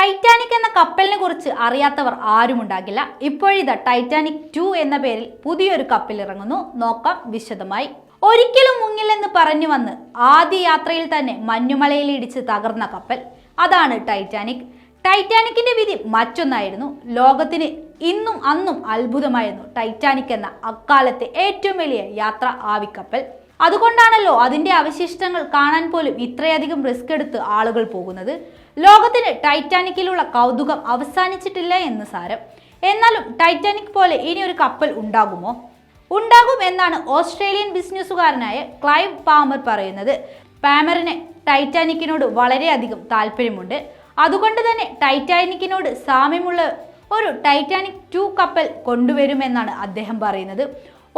Titanic എന്ന കപ്പലിനെ കുറിച്ച് അറിയാത്തവർ ആരുമുണ്ടാകില്ല. ഇപ്പോഴിതാ ടൈറ്റാനിക് 2 എന്ന പേരിൽ പുതിയൊരു കപ്പൽ ഇറങ്ങുന്നു. നോക്കാം വിശദമായി. ഒരിക്കലും മുങ്ങില്ലെന്ന് പറഞ്ഞു വന്ന് ആദ്യ യാത്രയിൽ തന്നെ മഞ്ഞുമലയിൽ ഇടിച്ച് തകർന്ന കപ്പൽ, അതാണ് ടൈറ്റാനിക്. ടൈറ്റാനിക്കിന്റെ വിധി മറ്റൊന്നായിരുന്നു. ലോകത്തിന് ഇന്നും അന്നും അത്ഭുതമായിരുന്നു ടൈറ്റാനിക് എന്ന അക്കാലത്തെ ഏറ്റവും വലിയ യാത്ര ആവിക്കപ്പൽ. അതുകൊണ്ടാണല്ലോ അതിന്റെ അവശിഷ്ടങ്ങൾ കാണാൻ പോലും ഇത്രയധികം റിസ്ക് എടുത്ത് ആളുകൾ പോകുന്നത്. ലോകത്തിന് ടൈറ്റാനിക്കിലുള്ള കൗതുകം അവസാനിച്ചിട്ടില്ല എന്ന് സാരം. എന്നാലും ടൈറ്റാനിക് പോലെ ഇനി ഒരു കപ്പൽ ഉണ്ടാകുമോ? ഉണ്ടാകും എന്നാണ് ഓസ്ട്രേലിയൻ ബിസിനസ്സുകാരനായ ക്ലൈവ് പാമർ പറയുന്നത്. പാമറിന് ടൈറ്റാനിക്കിനോട് വളരെയധികം താല്പര്യമുണ്ട്. അതുകൊണ്ട് തന്നെ ടൈറ്റാനിക്കിനോട് സാമ്യമുള്ള ഒരു ടൈറ്റാനിക് 2 കപ്പൽ കൊണ്ടുവരുമെന്നാണ് അദ്ദേഹം പറയുന്നത്.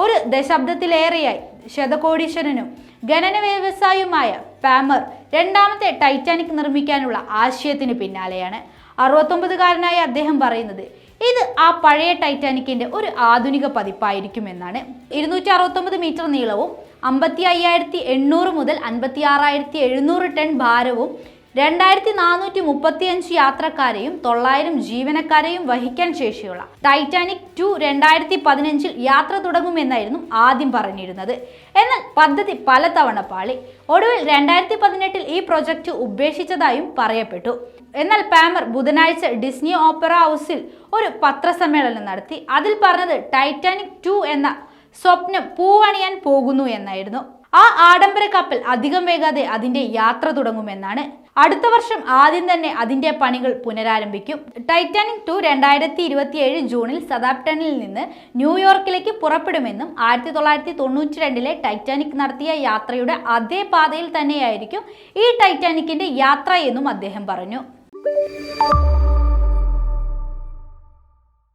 ഒരു ദശാബ്ദത്തിലേറെയായി ശതകോടീശ്വരനും ഖനന വ്യവസായിയുമായ പാമർ രണ്ടാമത്തെ ടൈറ്റാനിക് നിർമ്മിക്കാനുള്ള ആശയത്തിന് പിന്നാലെയാണ്. 69കാരനായ അദ്ദേഹം പറയുന്നത് ഇത് ആ പഴയ ടൈറ്റാനിക്കിന്റെ ഒരു ആധുനിക പതിപ്പായിരിക്കുമെന്നാണ്. 269 മീറ്റർ നീളവും 55,800 മുതൽ 56,700 ടൺ ഭാരവും 2,435 യാത്രക്കാരെയും 900 ജീവനക്കാരെയും വഹിക്കാൻ ശേഷിയുള്ള ടൈറ്റാനിക് 2 2015 യാത്ര തുടങ്ങുമെന്നായിരുന്നു ആദ്യം പറഞ്ഞിരുന്നത്. എന്നാൽ പദ്ധതി പലതവണ പാളി. ഒടുവിൽ 2018 ഈ പ്രൊജക്ട് ഉപേക്ഷിച്ചതായും പറയപ്പെട്ടു. എന്നാൽ പാമർ ബുധനാഴ്ച ഡിസ്നി ഓപ്പറ ഹൗസിൽ ഒരു പത്രസമ്മേളനം നടത്തി. അതിൽ പറഞ്ഞത് ടൈറ്റാനിക് 2 എന്ന സ്വപ്നം പൂവണിയാൻ പോകുന്നു എന്നായിരുന്നു. ആ ആഡംബര കപ്പൽ അധികം വൈകാതെ അതിന്റെ യാത്ര തുടങ്ങുമെന്നാണ്. അടുത്ത വർഷം ആദ്യം തന്നെ അതിന്റെ പണികൾ പുനരാരംഭിക്കും. ടൈറ്റാനിക് 2 2027 ജൂണിൽ സതാപ്ടണിൽ നിന്ന് ന്യൂയോർക്കിലേക്ക് പുറപ്പെടുമെന്നും 1992 ടൈറ്റാനിക് നടത്തിയ യാത്രയുടെ അതേ പാതയിൽ തന്നെയായിരിക്കും ഈ ടൈറ്റാനിക്കിന്റെ യാത്ര എന്നും അദ്ദേഹം പറഞ്ഞു.